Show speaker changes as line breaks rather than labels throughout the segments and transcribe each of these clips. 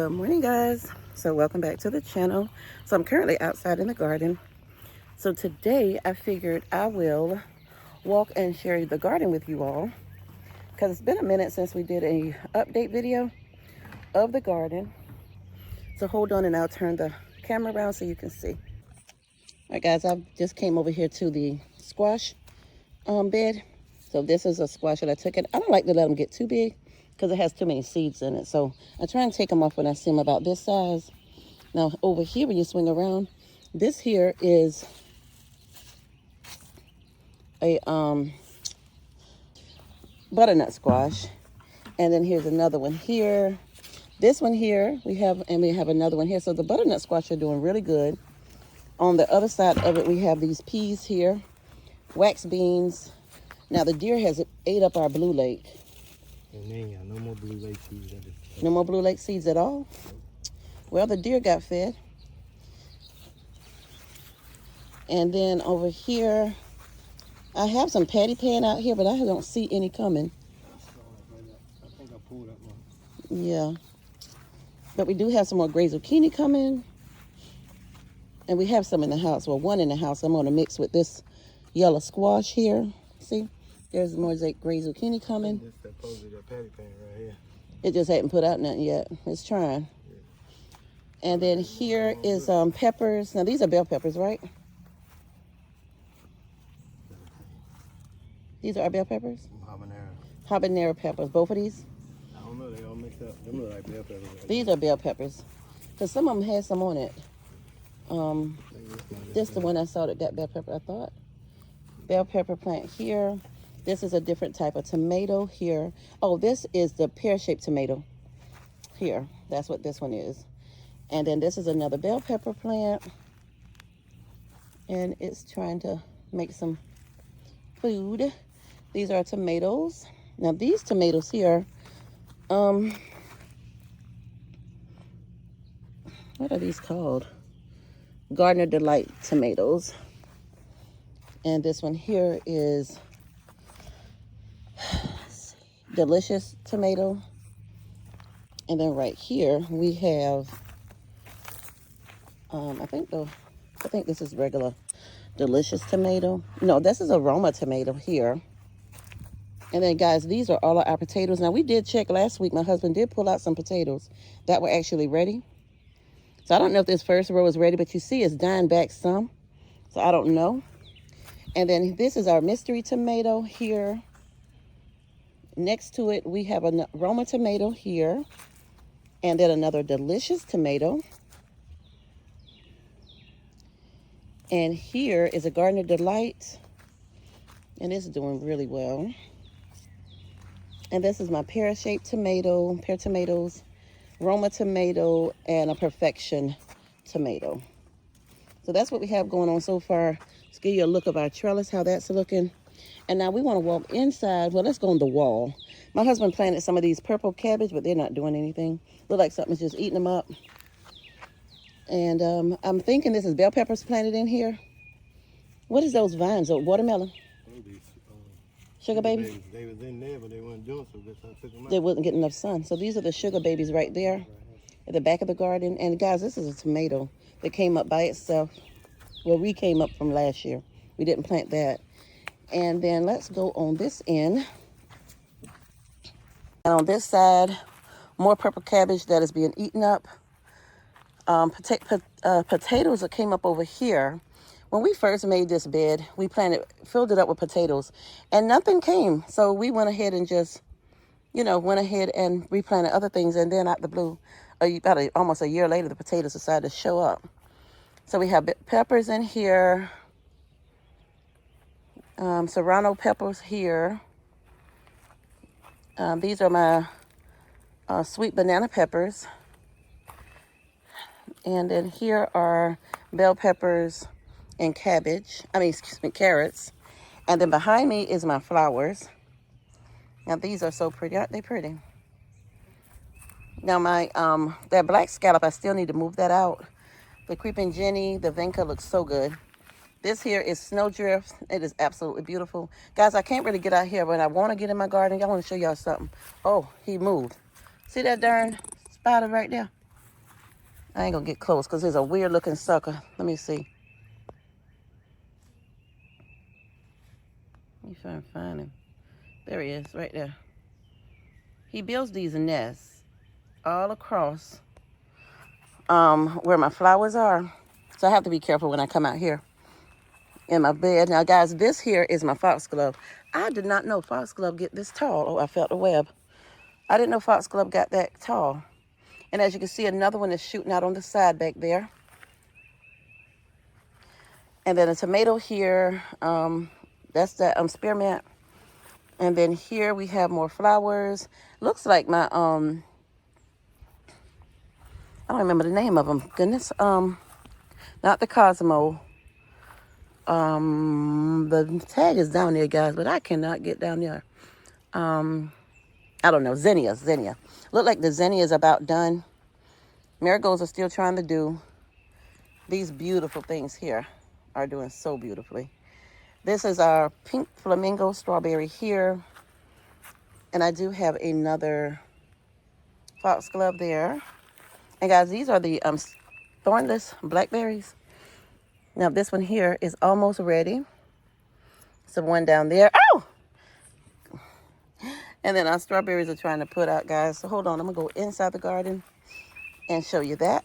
Good morning, guys. So welcome back to the channel. So I'm currently outside in the garden. So today I figured I will walk and share the garden with you all, because it's been a minute since we did a update video of the garden. So hold on and I'll turn the camera around so you can see. All right, guys, I just came over here to the squash bed. So this is a squash that I took it. I don't like to let them get too big because it has too many seeds in it. So I try and take them off when I see them about this size. Now over here, when you swing around, this here is a butternut squash. And then here's another one here. This one here we have another one here. So the butternut squash are doing really good. On the other side of it, we have these peas here, wax beans. Now the deer has ate up our blue lake.
And then yeah, no more blue lake seeds.
No more blue lake seeds at all? Well, the deer got fed. And then over here, I have some patty pan out here, but I don't see any coming.
I think I pulled up one.
Yeah. But we do have some more gray zucchini coming. And we have some in the house. Well, one in the house I'm going to mix with this yellow squash here. See? There's more gray zucchini coming.
This supposedly that patty pan right here.
It just hadn't put out nothing yet. It's trying. Yeah. And then here is peppers. Now these are bell peppers, right? These are our bell peppers?
Habanero.
Habanero peppers. Both of these?
I don't know. They all mixed up. Them look like bell peppers. Right?
These are bell peppers. Because some of them had some on it. This is the one I saw that got bell pepper, I thought. Bell pepper plant here. This is a different type of tomato here. Oh, this is the pear-shaped tomato here. That's what this one is. And then this is another bell pepper plant. And it's trying to make some food. These are tomatoes. Now these tomatoes here, what are these called? Garden Delight tomatoes. And this one here is delicious tomato. And then right here we have I think this is regular delicious tomato. No, this is aroma tomato here. And then guys, these are all of our potatoes. Now we did check last week. My husband did pull out some potatoes that were actually ready. So I don't know if this first row is ready, but you see it's dying back some. So I don't know. And then this is our mystery tomato here. Next to it, we have an aroma tomato here. And then another delicious tomato. And here is a Garden of Delight. And it's doing really well. And this is my pear-shaped tomato, pear tomatoes, Roma tomato, and a Perfection tomato. So that's what we have going on so far. Let's give you a look of our trellis, how that's looking. And now we want to walk inside. Well, let's go on the wall. My husband planted some of these purple cabbage, but they're not doing anything. Look like something's just eating them up. And I'm thinking this is bell peppers planted in here. What is those vines? Oh, watermelon? Sugar babies?
They was in there, but they weren't doing so good, so I took them out.
They wasn't getting enough sun. So these are the sugar babies right there at the back of the garden. And guys, this is a tomato that came up by itself. Well, we came up from last year. We didn't plant that. And then let's go on this end. And on this side, more purple cabbage that is being eaten up. Potatoes that came up over here. When we first made this bed, we filled it up with potatoes, and nothing came. So we went ahead and just, and replanted other things. And then out the blue, almost a year later, the potatoes decided to show up. So we have peppers in here, serrano peppers here. These are my sweet banana peppers. And then here are bell peppers and carrots. And then behind me is my flowers. Now these are so pretty. Aren't they pretty? Now my that black scallop, I still need to move that out. The creeping Jenny, the vinca looks so good. This here is snowdrift. It is absolutely beautiful. Guys, I can't really get out here, but I want to get in my garden. I want to show y'all something. Oh, he moved. See that darn spider right there? I ain't gonna get close because there's a weird looking sucker. Let me see. Let me try and find him. There he is, right there. He builds these nests all across where my flowers are. So I have to be careful when I come out here in my bed. Now, guys, this here is my foxglove. I did not know foxglove get this tall. Oh, I felt the web. I didn't know foxglove got that tall. And as you can see, another one is shooting out on the side back there. And then a tomato here. That's that spearmint. And then here we have more flowers. Looks like my I don't remember the name of them. Goodness. Not the Cosmo. The tag is down there, guys, but I cannot get down there. I don't know. Zinnia. Look like the zinnia is about done. Marigolds are still trying to do. These beautiful things here are doing so beautifully. This is our pink flamingo strawberry here. And I do have another foxglove there. And guys, these are the thornless blackberries. Now this one here is almost ready. So one down there. Oh! And then our strawberries are trying to put out, guys. So hold on, I'm gonna go inside the garden and show you that.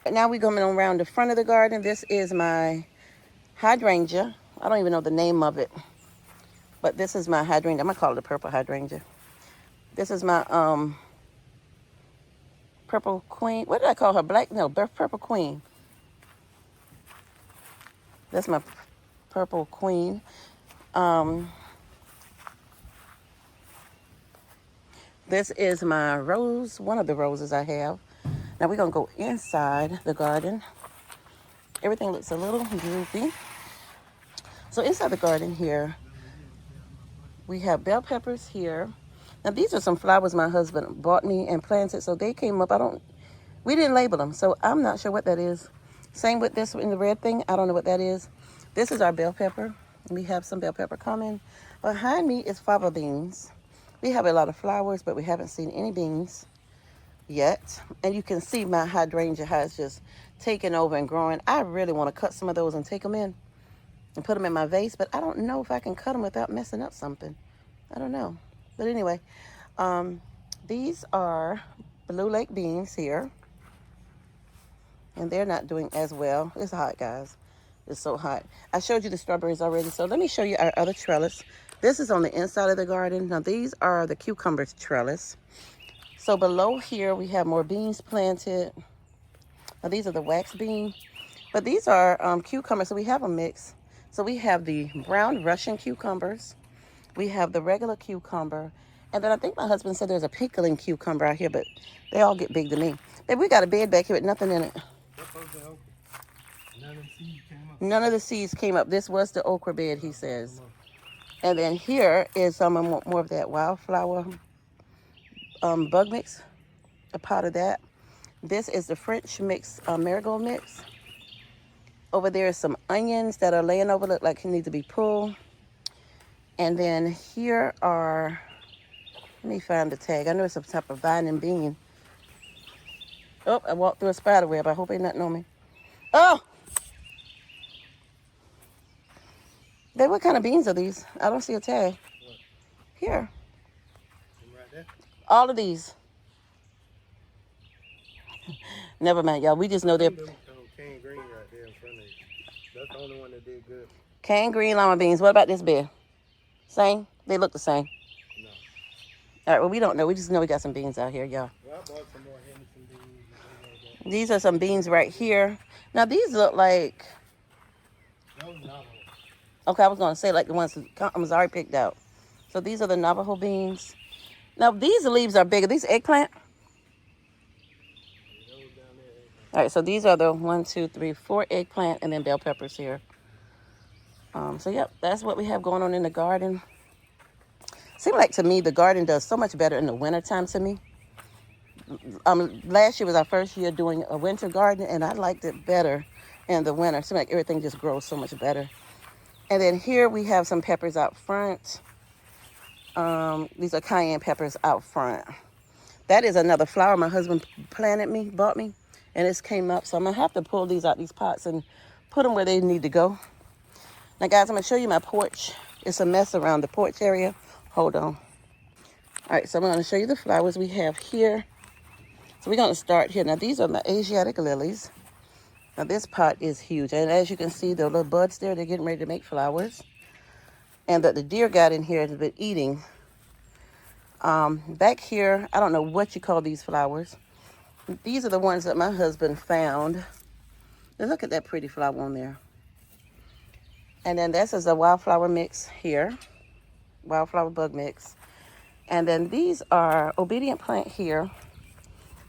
But now we're going around the front of the garden. This is my hydrangea. I don't even know the name of it. But this is my hydrangea. I'm gonna call it a purple hydrangea. This is my purple queen. What did I call her? Purple queen. That's my purple queen. This is my rose, one of the roses I have. Now we're gonna go inside the garden. Everything looks a little droopy. So inside the garden here, we have bell peppers here. Now these are some flowers my husband bought me and planted, so they came up. We didn't label them, so I'm not sure what that is. Same with this in the red thing. I don't know what that is. This is our bell pepper. We have some bell pepper coming. Behind me is fava beans. We have a lot of flowers, but we haven't seen any beans yet. And you can see my hydrangea how it's just taking over and growing. I really want to cut some of those and take them in and put them in my vase, but I don't know if I can cut them without messing up something. I don't know. But anyway, these are Blue Lake beans here. And they're not doing as well. It's hot, guys. It's so hot. I showed you the strawberries already, so let me show you our other trellis. This is on the inside of the garden. Now, these are the cucumbers trellis. So below here, we have more beans planted. Now, these are the wax beans. But these are cucumbers, so we have a mix. So we have the brown Russian cucumbers. We have the regular cucumber. And then I think my husband said there's a pickling cucumber out here, but they all get big to me. Babe, we got a bed back here with nothing in it. None of the seeds came up. This was the okra bed, he says. And then here is some more of that wildflower bug mix, a pot of that. This is the French mix, marigold mix. Over there is some onions that are laying over, look like they need to be pulled. And then here are, let me find the tag. I know it's some type of vine and bean. Oh, I walked through a spider web. I hope ain't nothing on me. Oh! Babe, what kind of beans are these? I don't see a tag.
What?
Here.
Right there?
All of these. Never mind, y'all. We just know they're...
Canned green right there in front of you. That's the only one that did good.
Canned green lima beans. What about this bed? Same? They look the same.
No.
All right, well, we don't know. We just know we got some beans out here, y'all.
Well, I bought some more Henderson beans. Like
These are some beans right here. Now, these look like...
those Navajo.
Okay, I was going to say like the ones I was already picked out. So these are the Navajo beans. Now, these leaves are bigger. These eggplant?
Those down there, eggplant.
All right, so these are the 1, 2, 3, 4 eggplant and then bell peppers here. So, yep, that's what we have going on in the garden. Seems like to me the garden does so much better in the wintertime to me. Last year was our first year doing a winter garden, and I liked it better in the winter. Seems like everything just grows so much better. And then here we have some peppers out front. These are cayenne peppers out front. That is another flower my husband bought me. and it's came up. So I'm gonna have to pull these out these pots and put them where they need to go. Now guys, I'm gonna show you my porch. It's a mess around the porch area. Hold on. All right, so I'm gonna show you the flowers we have here. So we're gonna start here. Now these are my Asiatic lilies. Now this pot is huge, and as you can see, the little buds there, they're getting ready to make flowers. And that the deer got in here and has been eating. Back here, I don't know what you call these flowers. These are the ones that my husband found. And look at that pretty flower on there. And then this is a wildflower mix here. Wildflower bug mix. And then these are obedient plant here.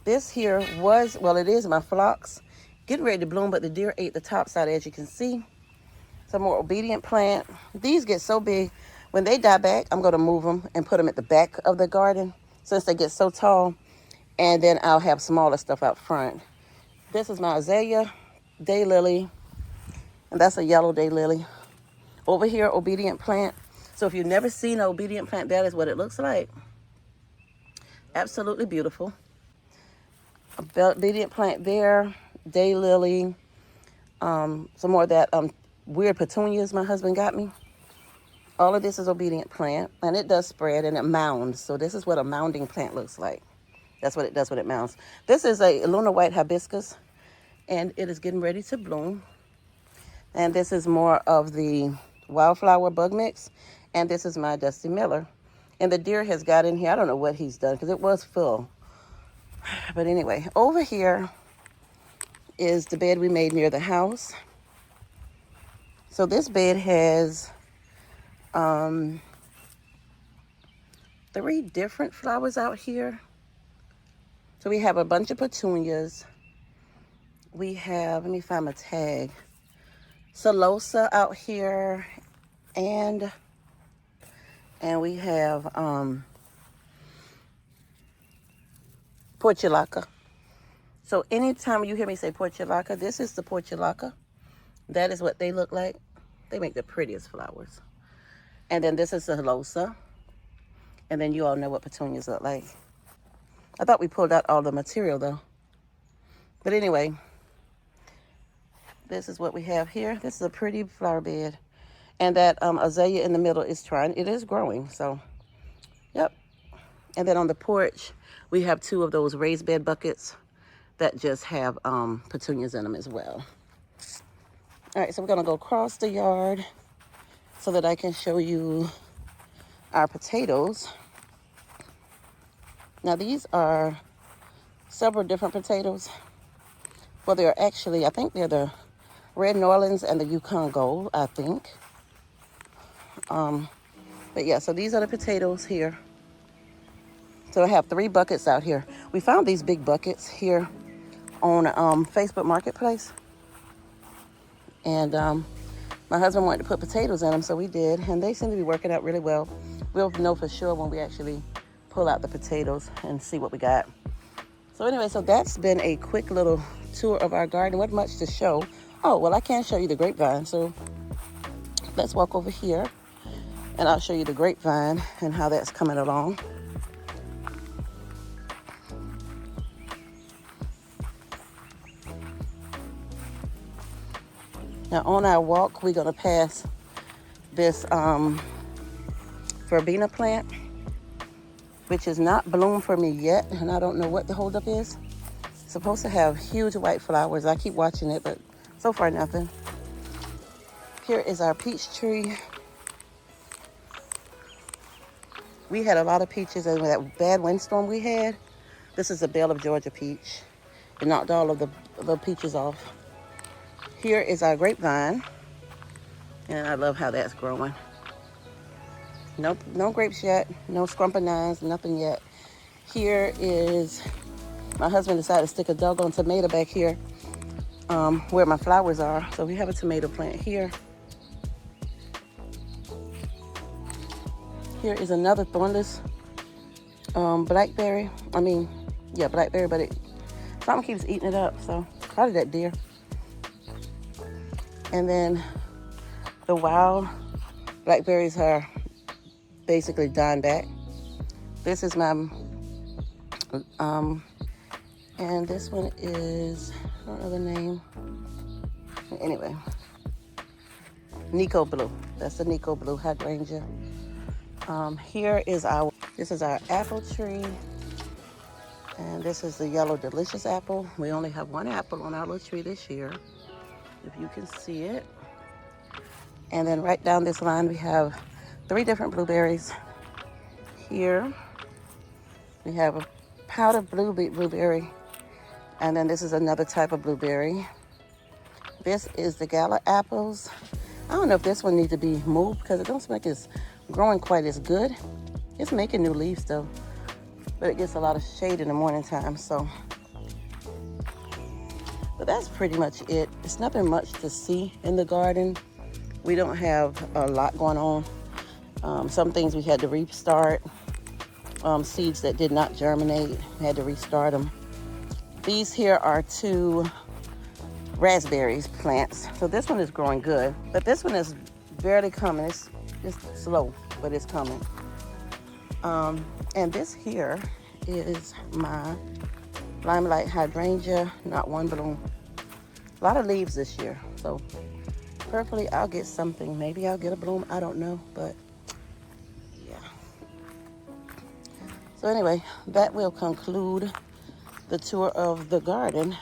This here was, well, it is my phlox. Getting ready to bloom, but the deer ate the top side, as you can see. Some more obedient plant. These get so big. When they die back, I'm going to move them and put them at the back of the garden since they get so tall. And then I'll have smaller stuff out front. This is my azalea, daylily. And that's a yellow daylily. Over here, obedient plant. So if you've never seen an obedient plant, that is what it looks like. Absolutely beautiful. Obedient plant there, daylily. Some more of that weird petunias my husband got me. All of this is obedient plant, and it does spread and it mounds. So this is what a mounding plant looks like. That's what it does when it mounds. This is a lunar white hibiscus, and it is getting ready to bloom. And this is more of the wildflower bug mix, and this is my Dusty Miller. And the deer has got in here. I don't know what he's done because it was full. But anyway, over here is the bed we made near the house. So this bed has 3 different flowers out here. So we have a bunch of petunias. We have, let me find my tag, celosa out here, and we have portulaca. So anytime you hear me say portulaca, this is the portulaca. That is what they look like. They make the prettiest flowers. And then this is the celosa. And then you all know what petunias look like. I thought we pulled out all the material though. But anyway, this is what we have here. This is a pretty flower bed. And that azalea in the middle is it is growing, so, yep. And then on the porch, we have 2 of those raised bed buckets that just have petunias in them as well. All right, so we're gonna go across the yard so that I can show you our potatoes. Now these are several different potatoes. Well, they're actually, I think they're the Red New Orleans and the Yukon Gold, I think. But yeah, so these are the potatoes here. So I have 3 buckets out here. We found these big buckets here on Facebook Marketplace. And my husband wanted to put potatoes in them, so we did. And they seem to be working out really well. We'll know for sure when we actually pull out the potatoes and see what we got. So anyway, so that's been a quick little tour of our garden. Wasn't much to show. Oh, well, I can show you the grapevine. So let's walk over here and I'll show you the grapevine and how that's coming along. Now on our walk, we're gonna pass this verbena plant, which is not bloomed for me yet, and I don't know what the holdup is. It's supposed to have huge white flowers. I keep watching it, but so far nothing. Here is our peach tree. We had a lot of peaches, and with that bad windstorm we had, this is a bale of Georgia peach. It knocked all of the little peaches off. Here is our grapevine, and I love how that's growing. Nope, no grapes yet, no scrumpinines, nothing yet. Here is, my husband decided to stick a doggone tomato back here where my flowers are. So we have a tomato plant here. Here is another thornless blackberry. Blackberry, but something keeps eating it up, so probably that deer. And then the wild blackberries are basically dying back. This is my And this one is, I don't know the name. Anyway, Nico Blue. That's the Nico Blue hydrangea. This is our apple tree. And this is the yellow delicious apple. We only have one apple on our little tree this year, if you can see it. And then right down this line, we have 3 different blueberries. Here, we have a powdered blueberry. And then this is another type of blueberry. This is the gala apples. I don't know if this one needs to be moved because it don't seem like it's growing quite as good. It's making new leaves though, but it gets a lot of shade in the morning time, so. But that's pretty much it. It's nothing much to see in the garden. We don't have a lot going on. Some things we had to restart. Seeds that did not germinate, we had to restart them. These here are 2 raspberries plants. So this one is growing good, but this one is barely coming. It's slow, but it's coming. And this here is my limelight hydrangea, not one bloom. A lot of leaves this year, so hopefully I'll get something. Maybe I'll get a bloom, I don't know, but yeah. So anyway, that will conclude the tour of the garden.